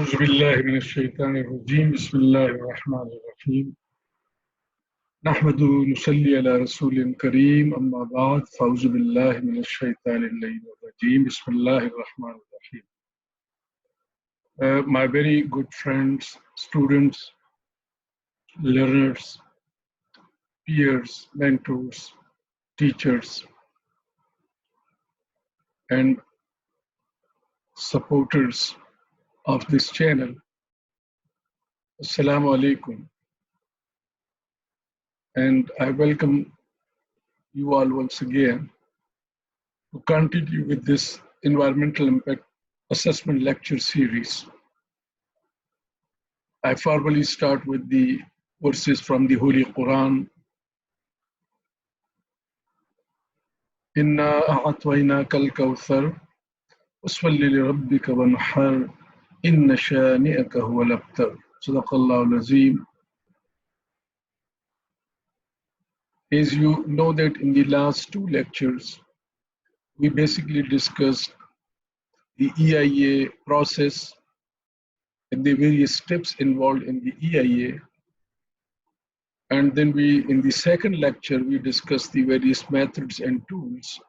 أعوذ بالله من الشيطان الرجيم بسم الله الرحمن الرحيم نحمده ونصلي على رسول كريم أما بعد فأعوذ بالله من الشيطان الرجيم بسم الله الرحمن الرحيم. My very good friends, students, learners, peers, mentors, teachers, and supporters of this channel, Assalamu alaikum. And I welcome you all once again to continue with this environmental impact assessment lecture series. I formally start with the verses from the Holy Quran. Inna a'atwaynaka al-kawthar wassalli li rabbika wanhar inna shani'aka huwa al-abtar. Sadaqallahu al-azim. As you know that in the last two lectures, we basically discussed the EIA process and the various steps involved in the EIA. And then in the second lecture, we discussed the various methods and tools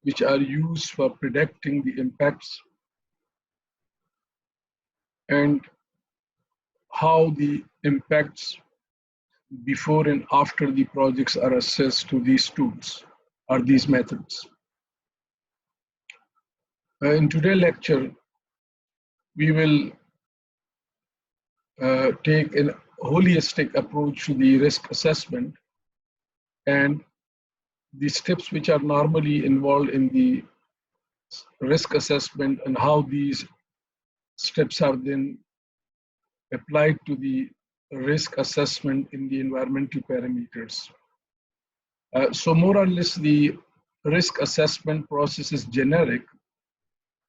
which are used for predicting the impacts and how the impacts before and after the projects are assessed to these tools or these methods. In today's lecture, we will take a holistic approach to the risk assessment and the steps which are normally involved in the risk assessment and how these steps are then applied to the risk assessment in the environmental parameters. So more or less the risk assessment process is generic.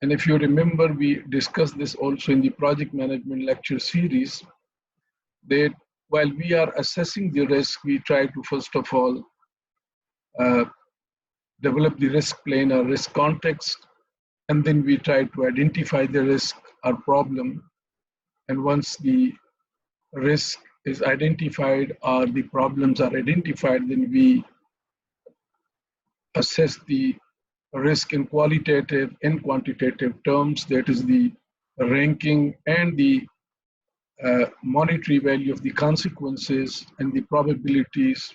And if you remember, we discussed this also in the project management lecture series, that while we are assessing the risk, we try to first of all develop the risk plane or risk context, and then we try to identify the risk or problem. And once the risk is identified or the problems are identified, then we assess the risk in qualitative and quantitative terms, that is the ranking and the monetary value of the consequences and the probabilities,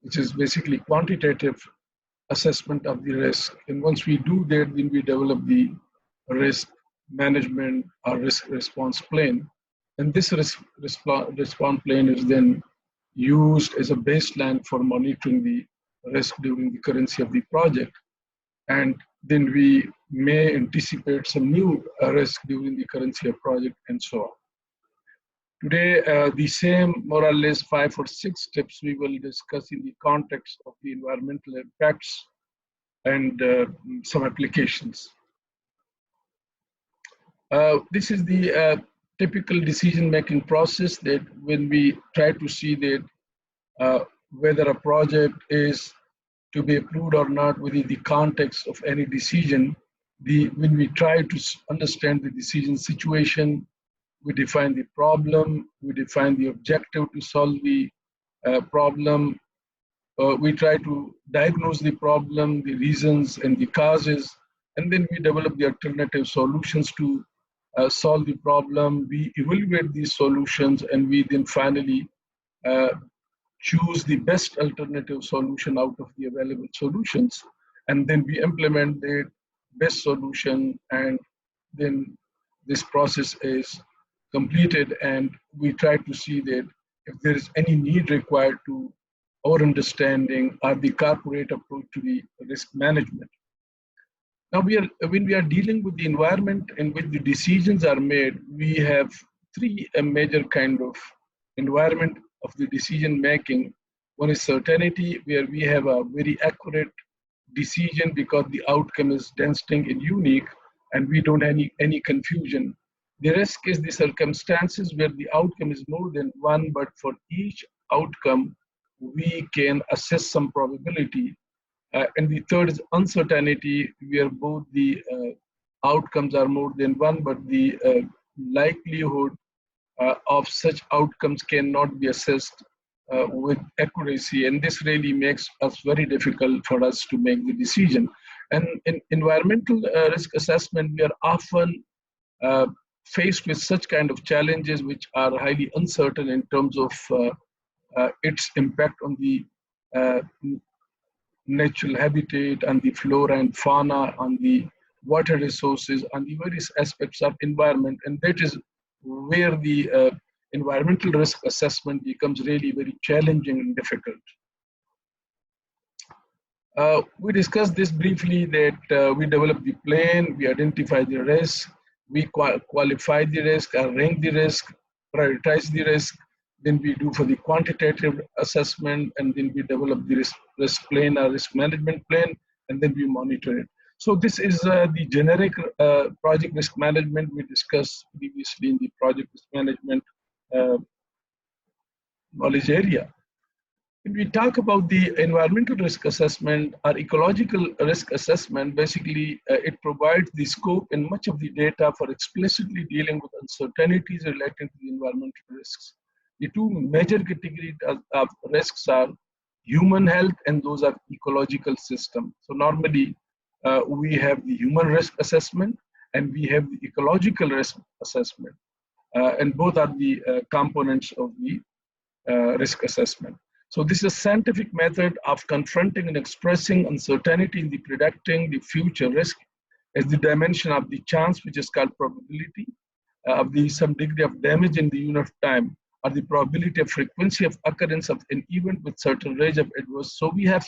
which is basically quantitative assessment of the risk. And once we do that, then we develop the risk management or risk response plan. And this response plan is then used as a baseline for monitoring the risk during the currency of the project. And then we may anticipate some new risk during the currency of project and so on. Today, the same more or less 5 or 6 steps we will discuss in the context of the environmental impacts and some applications. This is the typical decision-making process that when we try to see that whether a project is to be approved or not within the context of any decision, when we try to understand the decision situation, we define the problem, we define the objective to solve the problem, we try to diagnose the problem, the reasons and the causes, and then we develop the alternative solutions to solve the problem. We evaluate these solutions and we then finally choose the best alternative solution out of the available solutions, and then we implement the best solution, and then this process is completed, and we try to see that if there is any need required to our understanding or the corporate approach to the risk management. Now, when we are dealing with the environment in which the decisions are made, we have 3 major kind of environment of the decision making. One is certainty, where we have a very accurate decision because the outcome is distinct and unique and we don't have any confusion. The risk is the circumstances where the outcome is more than one, but for each outcome we can assess some probability. And the third is uncertainty, where both the outcomes are more than one, but likelihood of such outcomes cannot be assessed with accuracy, and this really makes us very difficult for us to make the decision. And in environmental risk assessment, we are often uh, faced with such kind of challenges which are highly uncertain in terms of its impact on the uh, natural habitat, on the flora and fauna, on the water resources, on the various aspects of environment. And that is where the environmental risk assessment becomes really very challenging and difficult. We discussed this briefly that we develop the plan, we identify the risk, we qualify the risk, rank the risk, prioritize the risk, then we do for the quantitative assessment, and then we develop the risk plan, or risk management plan, and then we monitor it. So this is the generic project risk management we discussed previously in the project risk management uh, knowledge area. When we talk about the environmental risk assessment or ecological risk assessment, basically it provides the scope and much of the data for explicitly dealing with uncertainties related to the environmental risks. The two major categories of risks are human health and those are ecological systems. So normally we have the human risk assessment and we have the ecological risk assessment. And both are the components of the risk assessment. So this is a scientific method of confronting and expressing uncertainty in the predicting the future risk as the dimension of the chance, which is called probability of the some degree of damage in the unit of time, or the probability of frequency of occurrence of an event with certain range of adverse. So we have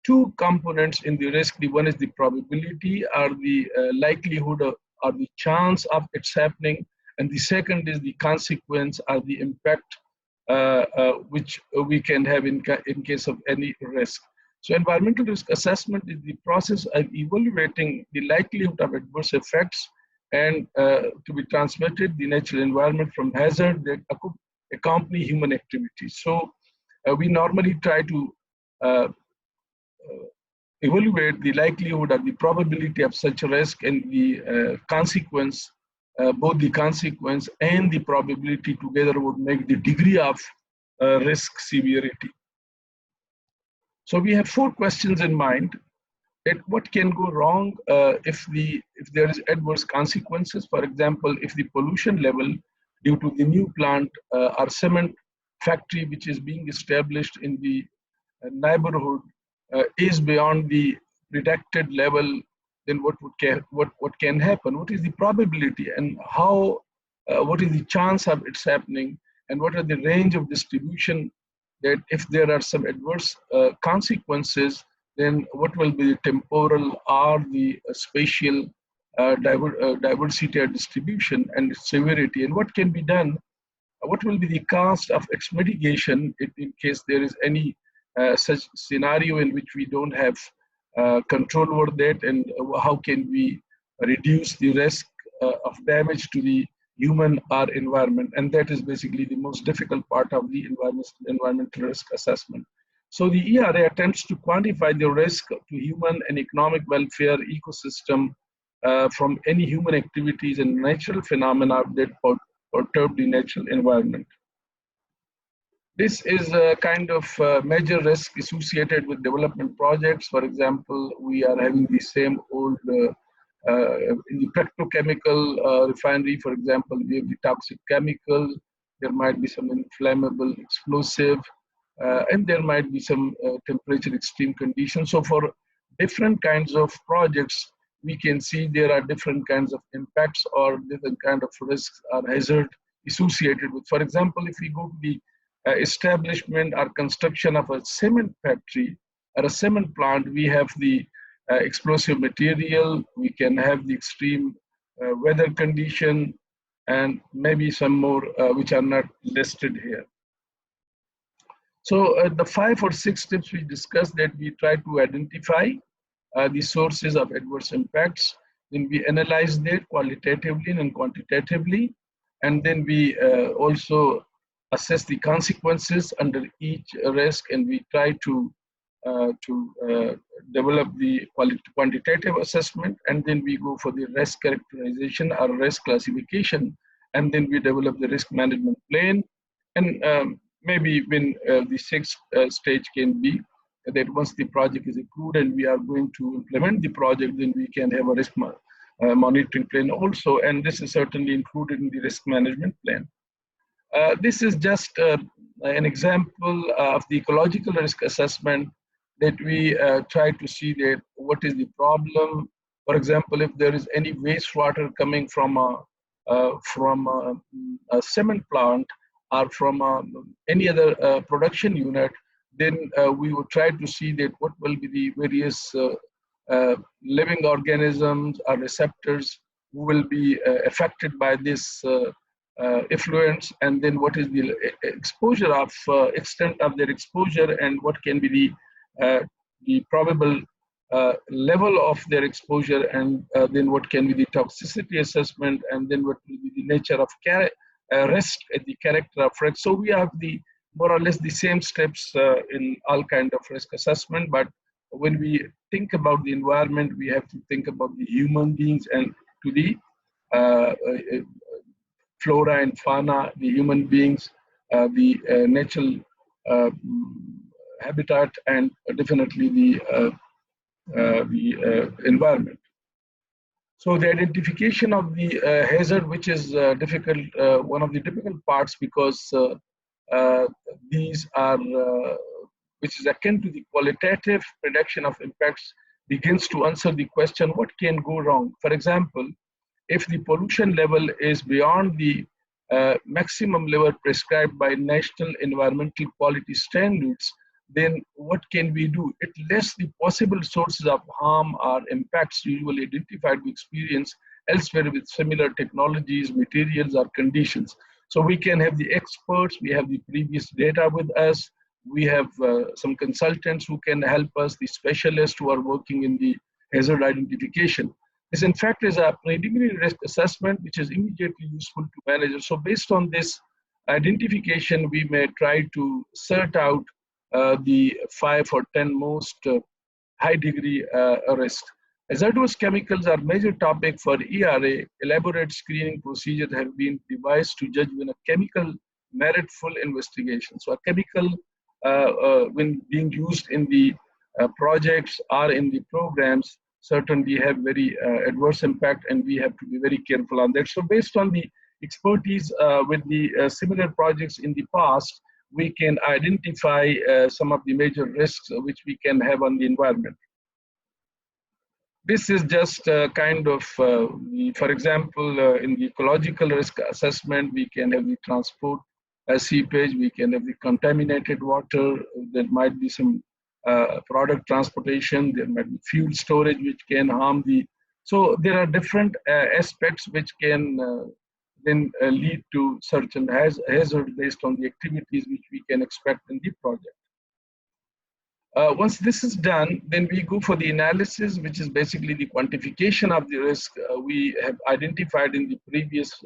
two components in the risk. The one is the probability or the likelihood of, or the chance of its happening, and the second is the consequence or the impact which we can have in case of any risk. So environmental risk assessment is the process of evaluating the likelihood of adverse effects and to be transmitted the natural environment from hazard that accompany human activities. So we normally try to evaluate the likelihood or the probability of such a risk and the consequence, both the consequence and the probability together would make the degree of risk severity. So we have 4 questions in mind. That what can go wrong if there is adverse consequences. For example, if the pollution level due to the new plant or cement factory which is being established in the neighborhood is beyond the predicted level, then what can happen? What is the probability and how? What is the chance of it's happening? And what are the range of distribution? That if there are some adverse consequences, then what will be the temporal or the spatial diversity or distribution and severity, and what can be done? What will be the cost of its mitigation in case there is any such scenario in which we don't have control over that, and how can we reduce the risk of damage to the human or environment? And that is basically the most difficult part of the environmental risk assessment. So the ERA attempts to quantify the risk to human and economic welfare ecosystem from any human activities and natural phenomena that perturb the natural environment. This is a kind of major risk associated with development projects. For example, we are having the same old, in the petrochemical refinery, for example, we have the toxic chemical, there might be some inflammable explosive, and there might be some temperature extreme conditions. So for different kinds of projects, we can see there are different kinds of impacts or different kind of risks or hazard associated with. For example, if we go to the establishment or construction of a cement factory or a cement plant, we have the explosive material, we can have the extreme weather condition, and maybe some more which are not listed here. So the 5 or 6 steps we discussed, that we try to identify the sources of adverse impacts, then we analyze that qualitatively and quantitatively, and then we also assess the consequences under each risk, and we try to develop the quantitative assessment, and then we go for the risk characterization or risk classification, and then we develop the risk management plan. And maybe when the sixth stage can be that once the project is approved and we are going to implement the project, then we can have a risk monitoring plan also, and this is certainly included in the risk management plan. This is just an example of the ecological risk assessment that we try to see that what is the problem. For example, if there is any wastewater coming from a cement plant or from any other production unit, then we would try to see that what will be the various living organisms or receptors who will be affected by this effluents, and then what is the exposure of extent of their exposure, and what can be the probable level of their exposure, and then what can be the toxicity assessment, and then what will be the nature of risk and the character of risk. So we have the more or less the same steps in all kind of risk assessment, but when we think about the environment, we have to think about the human beings and to the flora and fauna, the human beings, the natural habitat, and definitely the environment. So the identification of the hazard, which is difficult, one of the difficult parts, because these are, which is akin to the qualitative prediction of impacts, begins to answer the question, what can go wrong? For example, if the pollution level is beyond the maximum level prescribed by national environmental quality standards, then what can we do? It lists the possible sources of harm or impacts usually identified with experience elsewhere with similar technologies, materials, or conditions. So we can have the experts, we have the previous data with us, we have some consultants who can help us, the specialists who are working in the hazard identification. This, in fact, is a preliminary risk assessment which is immediately useful to managers. So based on this identification, we may try to sort out the 5 or 10 most high degree risk. Hazardous chemicals are major topic for ERA. Elaborate screening procedures have been devised to judge when a chemical merit full investigation. So a chemical, when being used in the projects or in the programs, certainly have very adverse impact, and we have to be very careful on that. So based on the expertise with the similar projects in the past, we can identify some of the major risks which we can have on the environment. This is just kind of, for example, in the ecological risk assessment, we can have the transport seepage, we can have the contaminated water, there might be some product transportation, there might be fuel storage which can harm the, so there are different aspects which can then lead to certain hazard based on the activities which we can expect in the project. Once this is done, then we go for the analysis, which is basically the quantification of the risk we have identified in the previous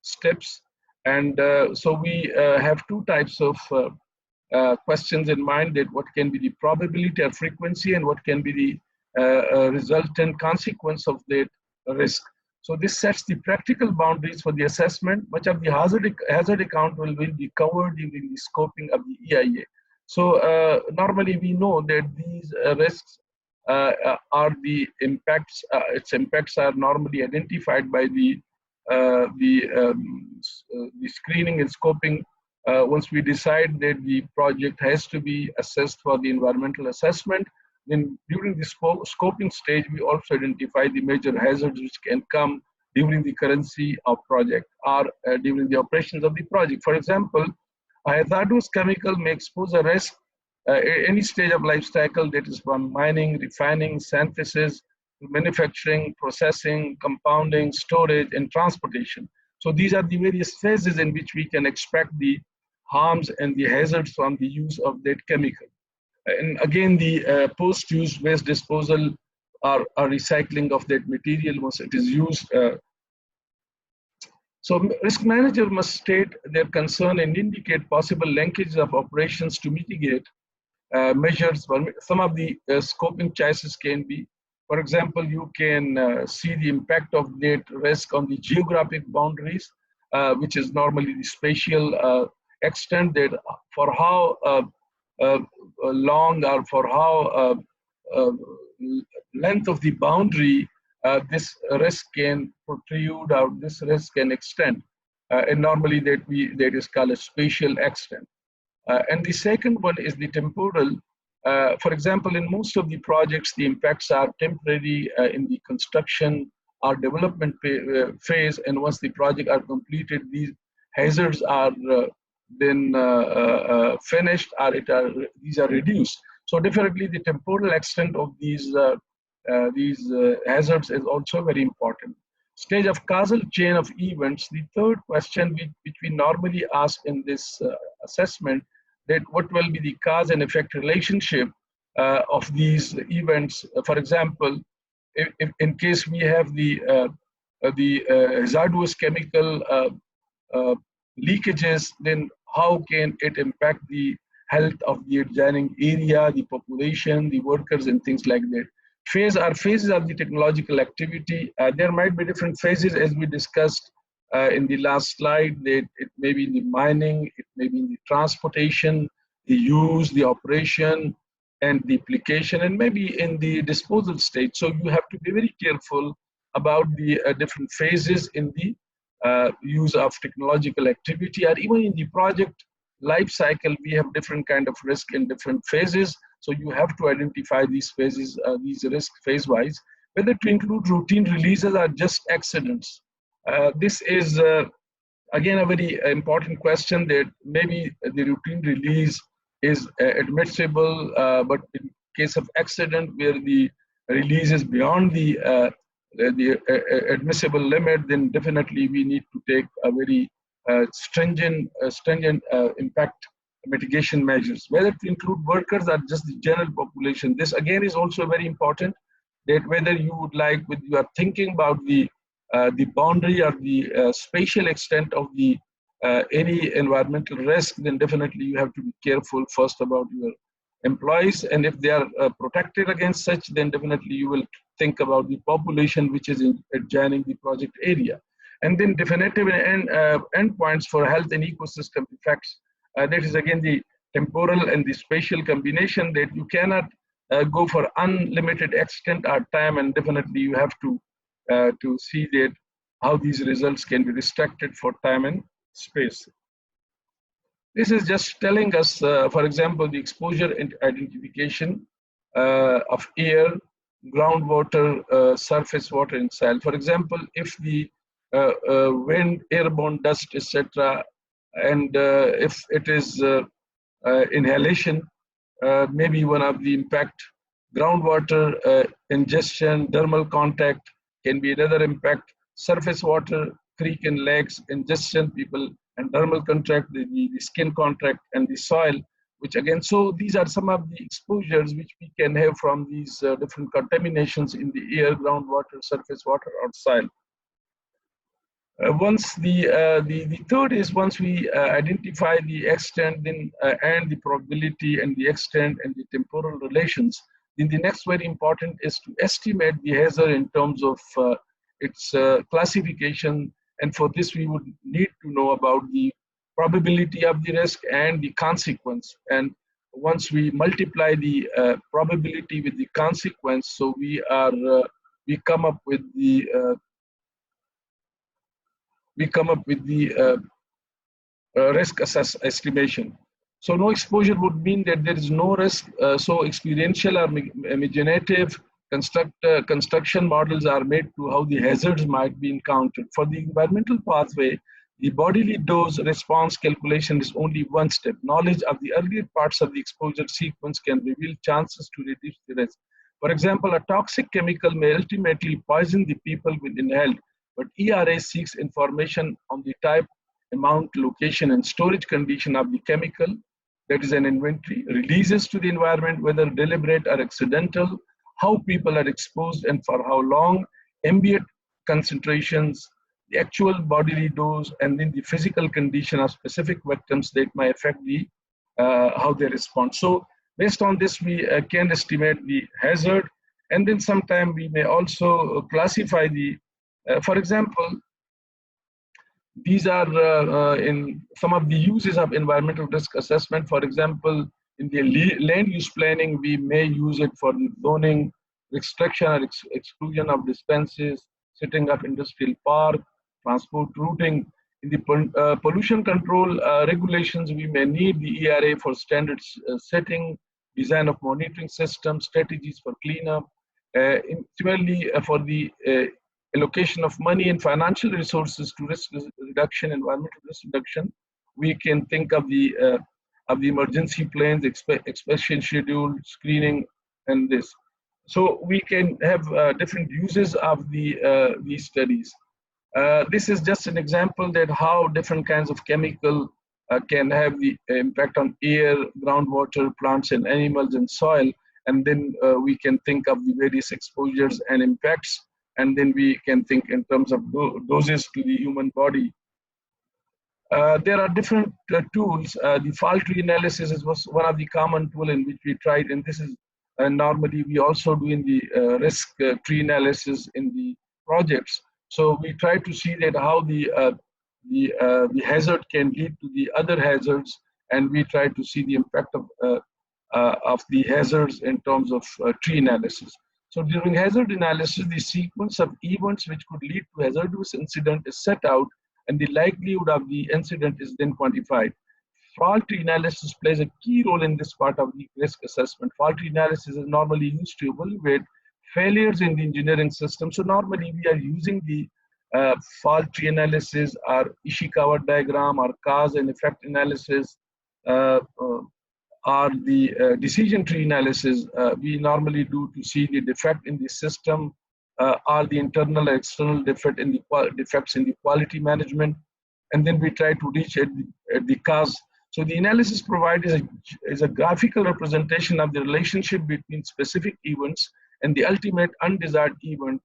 steps. And so we have two types of questions in mind, that what can be the probability or frequency, and what can be the resultant consequence of that risk. So this sets the practical boundaries for the assessment. Much of the hazard account will be covered during the scoping of the EIA. So normally we know that these risks are the impacts, its impacts are normally identified by the screening and scoping. Once we decide that the project has to be assessed for the environmental assessment, then during the scoping stage, we also identify the major hazards which can come during the currency of project or during the operations of the project. For example, a hazardous chemical may expose a risk at any stage of life cycle, that is from mining, refining, synthesis, manufacturing, processing, compounding, storage, and transportation. So these are the various phases in which we can expect the harms and the hazards from the use of that chemical. And again, the post-use waste disposal or recycling of that material once it is used. So risk manager must state their concern and indicate possible linkages of operations to mitigate measures. Some of the scoping choices can be, for example, you can see the impact of that risk on the geographic boundaries. which is normally the spatial extent, that for how uh, long or for how uh, length of the boundary this risk can protrude or this risk can extend. And normally that is called a spatial extent. And the second one is the temporal. For example, in most of the projects, the impacts are temporary in the construction or development phase, and once the project are completed, these hazards are then finished, or these are reduced. So definitely the temporal extent of these hazards is also very important. Stage of causal chain of events. The third question which we normally ask in this assessment, that what will be the cause and effect relationship of these events. For example, if in case we have the hazardous chemical leakages, then how can it impact the health of the adjoining area, the population, the workers, and things like that. Phases of the technological activity. There might be different phases, as we discussed in the last slide, that it may be in the mining, it may be in the transportation, the use, the operation, and the application, and maybe in the disposal stage. So you have to be very careful about the different phases in the use of technological activity, or even in the project life cycle, we have different kind of risk in different phases. So you have to identify these phases, these risks phase-wise, whether to include routine releases or just accidents. This is again a very important question, that maybe the routine release is admissible, but in case of accident where the release is beyond the admissible limit, then definitely we need to take a very stringent impact mitigation measures, whether to include workers or just the general population. This again is also very important, that whether you would like, when you are thinking about the boundary or the spatial extent of the any environmental risk, then definitely you have to be careful first about your employees, and if they are protected against such, then definitely you will think about the population which is adjoining the project area. And then definitive endpoints for health and ecosystem effects. That is again the temporal and the spatial combination, that you cannot go for unlimited extent or time, and definitely you have to see that how these results can be restricted for time and space. This is just telling us, for example, the exposure identification of air, groundwater, surface water, and soil. For example, if the wind, airborne dust, etc., and if it is inhalation, maybe one of the impact. Groundwater ingestion, dermal contact can be another impact. Surface water, creek and lakes, ingestion, people, and dermal contact, the skin contact, and the soil, which again, so these are some of the exposures which we can have from these different contaminations in the air, groundwater, surface water, or soil. Once the third is, once we identify the extent, then and the probability and the extent and the temporal relations, then the next very important is to estimate the hazard in terms of its classification. And for this, we would need to know about the probability of the risk and the consequence. And once we multiply the probability with the consequence, so we come up with the risk estimation. So no exposure would mean that there is no risk. So experiential or imaginative construction models are made to how the hazards might be encountered. For the environmental pathway, the bodily dose response calculation is only one step. Knowledge of the earlier parts of the exposure sequence can reveal chances to reduce the risk. For example, a toxic chemical may ultimately poison the people with inhaled, but ERA seeks information on the type, amount, location, and storage condition of the chemical, that is an inventory, releases to the environment, whether deliberate or accidental, how people are exposed and for how long, ambient concentrations, the actual bodily dose, and then the physical condition of specific victims that may affect the how they respond. So based on this, we can estimate the hazard, and then sometime we may also classify the, for example, These are in some of the uses of environmental risk assessment. For example, in the land use planning, we may use it for the zoning, restriction or exclusion of dispenses, setting up industrial park, transport routing. In the pollution control regulations, we may need the ERA for standards setting, design of monitoring systems, strategies for cleanup. Similarly, for the allocation of money and financial resources to risk reduction, environmental risk reduction, we can think of the emergency plans, inspection schedule, screening, and this. So we can have different uses of these studies. This is just an example that how different kinds of chemical can have the impact on air, groundwater, plants and animals and soil. And then we can think of the various exposures and impacts. And then we can think in terms of doses to the human body. There are different tools. The fault tree analysis was one of the common tool in which we tried, and this is normally we also do in the risk tree analysis in the projects. So we try to see that how the hazard can lead to the other hazards, and we try to see the impact of the hazards in terms of tree analysis. So during hazard analysis, the sequence of events which could lead to hazardous incident is set out, and the likelihood of the incident is then quantified. Fault tree analysis plays a key role in this part of the risk assessment. Fault tree analysis is normally used to evaluate failures in the engineering system. So normally we are using the fault tree analysis or Ishikawa diagram or cause and effect analysis or the decision tree analysis we normally do to see the defect in the system or the internal or external defects in the quality management, and then we try to reach at the cause. So the analysis provided is a graphical representation of the relationship between specific events and the ultimate undesired event,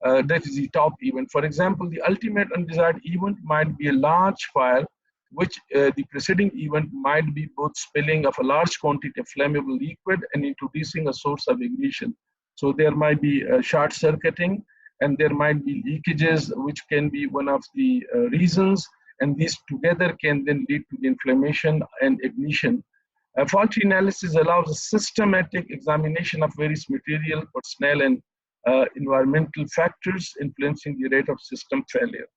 that is the top event. For example, the ultimate undesired event might be a large fire, which the preceding event might be both spilling of a large quantity of flammable liquid and introducing a source of ignition. So there might be short circuiting, and there might be leakages, which can be one of the reasons, and these together can then lead to the inflammation and ignition. Fault tree analysis allows a systematic examination of various material, personnel, and environmental factors influencing the rate of system failure.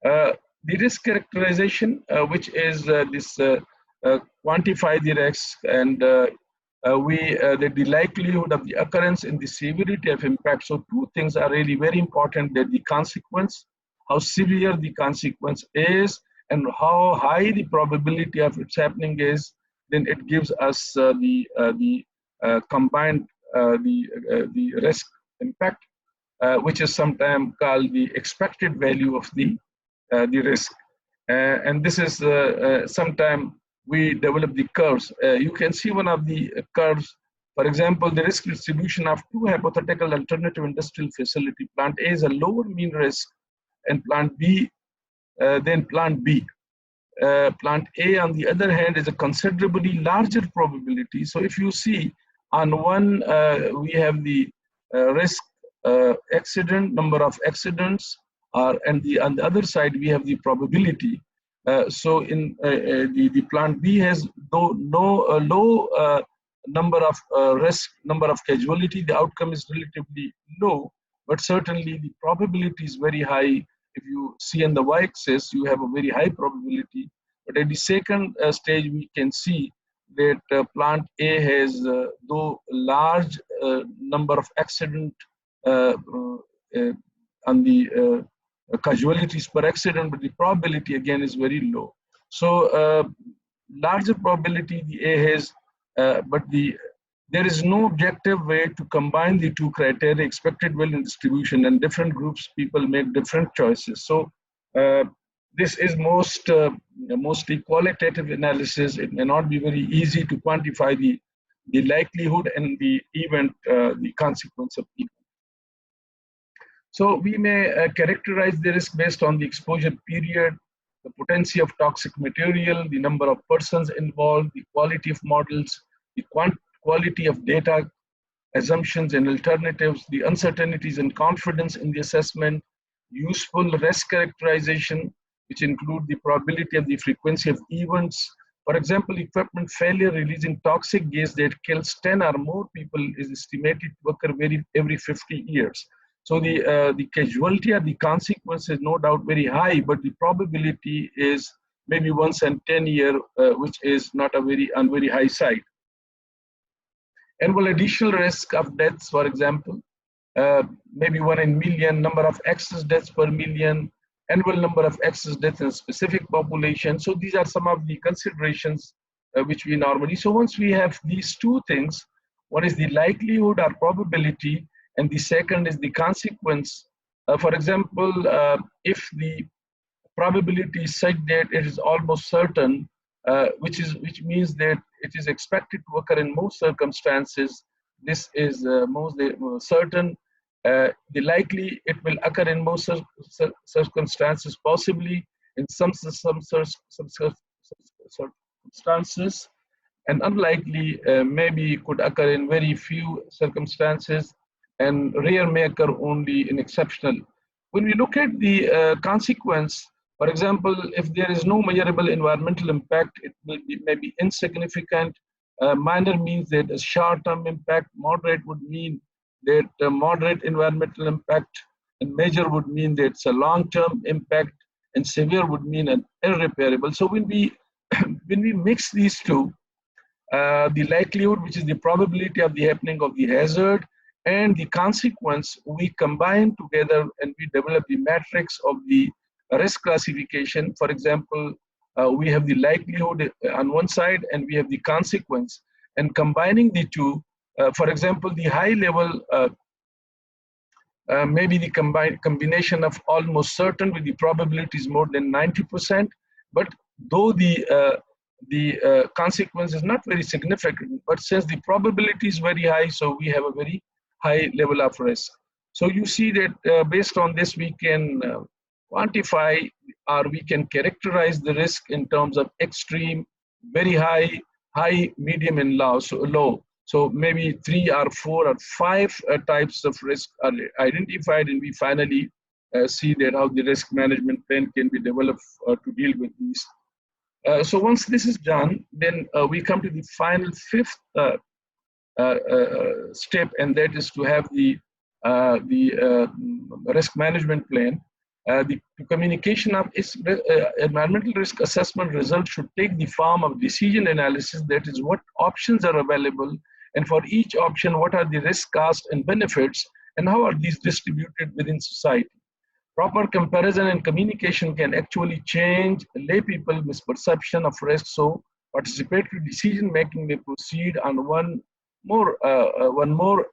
The risk characterization, which is this quantify the risk and the likelihood of the occurrence and the severity of impact. So two things are really very important: that the consequence, how severe the consequence is, and how high the probability of its happening is. Then it gives us the combined the risk impact, which is sometimes called the expected value of the risk. And this is sometimes we develop the curves. You can see one of the curves. For example, the risk distribution of two hypothetical alternative industrial facility. Plant A is a lower mean risk, and plant B than plant B. Plant A, on the other hand, is a considerably larger probability. So if you see on one, we have the risk accident, number of accidents, and on the other side, we have the probability. So in the plant B has no low number of number of casualty. The outcome is relatively low, but certainly the probability is very high. If you see on the y-axis, you have a very high probability. But at the second stage, we can see that plant A has though large number of accident on the casualties per accident, but the probability again is very low. So larger probability the A has, but there is no objective way to combine the two criteria, expected value and distribution, and different groups, people make different choices. So this is mostly qualitative analysis. It may not be very easy to quantify the likelihood and the event, the consequence of event. So we may characterize the risk based on the exposure period, the potency of toxic material, the number of persons involved, the quality of models, the quality of data, assumptions and alternatives, the uncertainties and confidence in the assessment, useful risk characterization, which include the probability of the frequency of events. For example, equipment failure releasing toxic gas that kills 10 or more people is estimated to occur every 50 years. So the casualty or the consequence is no doubt very high, but the probability is maybe once in 10 years, which is not a on very high side. Annual additional risk of deaths, for example, maybe 1 in million, number of excess deaths per million, annual number of excess deaths in a specific population. So these are some of the considerations which we normally. So once we have these two things, one is the likelihood or probability, and the second is the consequence. For example, if the probability is such that it is almost certain, which means that it is expected to occur in most circumstances. This is most certain. The likely it will occur in most circumstances, possibly in some circumstances, and unlikely maybe could occur in very few circumstances, and rare may occur only in exceptional. When we look at the consequence, for example, if there is no measurable environmental impact, it will be maybe insignificant. Minor means that a short-term impact. Moderate would mean that moderate environmental impact, and major would mean that it's a long-term impact, and severe would mean an irreparable. So when we when we mix these two, the likelihood, which is the probability of the happening of the hazard, and the consequence, we combine together and we develop the matrix of the risk classification. For example, we have the likelihood on one side and we have the consequence, and combining the two, for example, the high level, maybe the combination of almost certain with the probability is more than 90%, but though the consequence is not very significant, but since the probability is very high, so we have a very high level of risk. So you see that based on this, we can quantify or we can characterize the risk in terms of extreme, very high, medium, and low. So maybe 3 or 4 or 5 types of risk are identified, and we finally see that how the risk management plan can be developed to deal with these. So once this is done, then we come to the final fifth step, and that is to have the risk management plan. The communication of environmental risk assessment results should take the form of decision analysis. That is, what options are available, and for each option, what are the risk, cost, and benefits, and how are these distributed within society. Proper comparison and communication can actually change lay people's misperception of risk, so participatory decision making may proceed on one more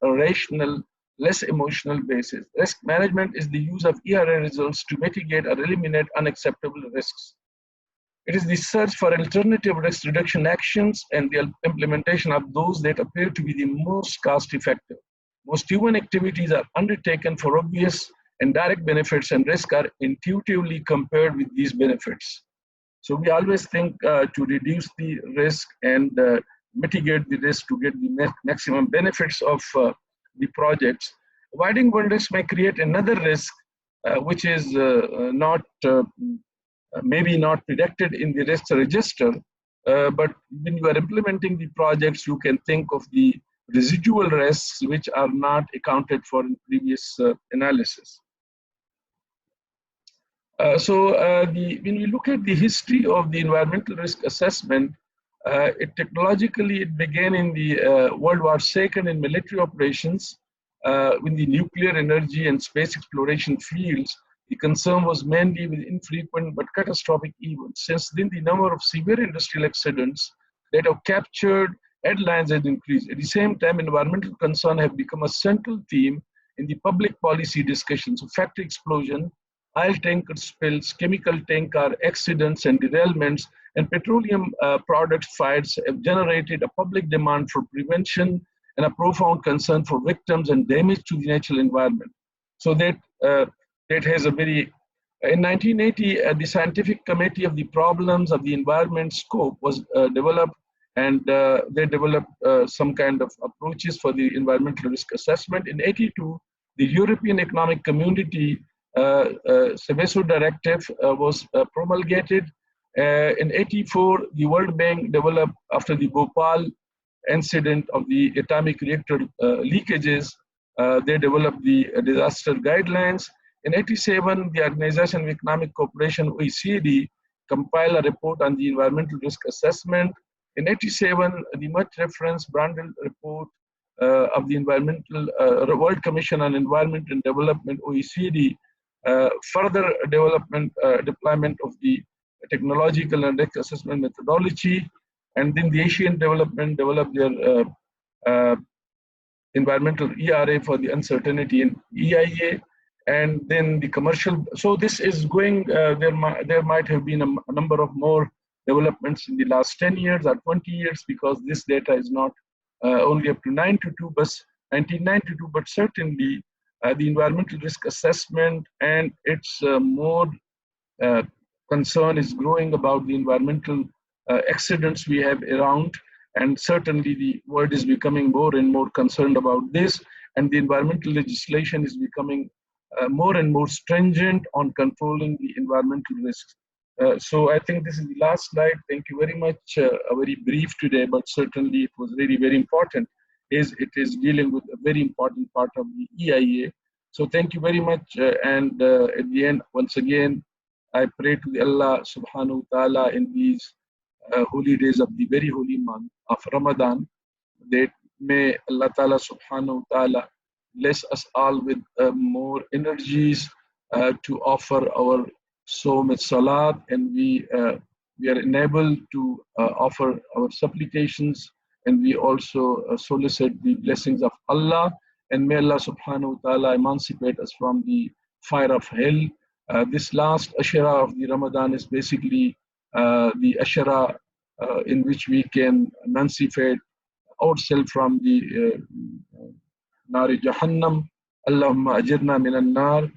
rational, less emotional basis. Risk management is the use of EIA results to mitigate or eliminate unacceptable risks. It is the search for alternative risk reduction actions and the implementation of those that appear to be the most cost effective. Most human activities are undertaken for obvious and direct benefits, and risks are intuitively compared with these benefits. So we always think to reduce the risk and mitigate the risk to get the maximum benefits of the projects. Avoiding one risk may create another risk, which is maybe not predicted in the risk register, but when you are implementing the projects, you can think of the residual risks which are not accounted for in previous analysis. When we look at the history of the environmental risk assessment, technologically it began in the World War II in military operations, in the nuclear energy and space exploration fields. The concern was mainly with infrequent but catastrophic events. Since then, the number of severe industrial accidents that have captured headlines has increased. At the same time, environmental concern have become a central theme in the public policy discussions. So factory explosion, oil tanker spills, chemical tanker accidents and derailments, and petroleum product fires have generated a public demand for prevention and a profound concern for victims and damage to the natural environment. So that has a very, in 1980, the Scientific Committee of the Problems of the Environment Scope was developed, and they developed some kind of approaches for the environmental risk assessment. In 82, the European Economic Community Seveso Directive was promulgated. In '84, the World Bank developed, after the Bhopal incident of the atomic reactor leakages, they developed the disaster guidelines. In '87, the Organization of Economic Cooperation, OECD, compiled a report on the environmental risk assessment. In '87, the much referenced Brundtland report of the World Commission on Environment and Development, OECD, further deployment of the technological and risk assessment methodology, and then the Asian development developed their uh, environmental ERA for the uncertainty in EIA, and then the commercial. So this is going, there might have been a number of more developments in the last 10 years or 20 years, because this data is not only up to 1992, but certainly the environmental risk assessment and its more uh, concern is growing about the environmental accidents we have around, and certainly the world is becoming more and more concerned about this, and the environmental legislation is becoming more and more stringent on controlling the environmental risks. So I think this is the last slide. Thank you very much. Very brief today, but certainly it was really very important. It is dealing with a very important part of the EIA. So thank you very much. And at the end, once again, I pray to Allah subhanahu wa ta'ala in these holy days of the very holy month of Ramadan, that may Allah ta'ala subhanahu wa ta'ala bless us all with more energies to offer our Sawm Salat, and we are enabled to offer our supplications, and we also solicit the blessings of Allah, and may Allah subhanahu wa ta'ala emancipate us from the fire of hell. This last Ashara of the Ramadan is basically the Ashara in which we can emancipate ourselves from the Nari Jahannam. Allahumma ajirna minan nar.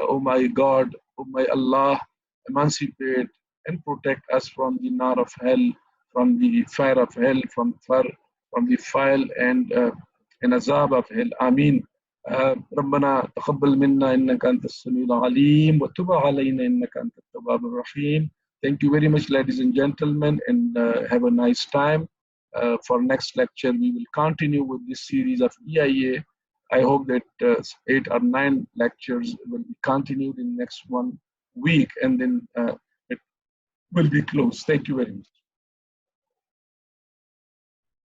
Oh my God, oh my Allah, emancipate and protect us from the nar of hell, from the fire of hell, from the fire and azab of hell. Ameen. ربنا تقبل منا إنك أنت السميع العليم وتب علينا إنك أنت التواب الرحيم. Thank you very much, ladies and gentlemen, and have a nice time. For next lecture, we will continue with this series of EIA. I hope that 8 or 9 lectures will be continued in next 1 week, and then it will be closed. Thank you very much.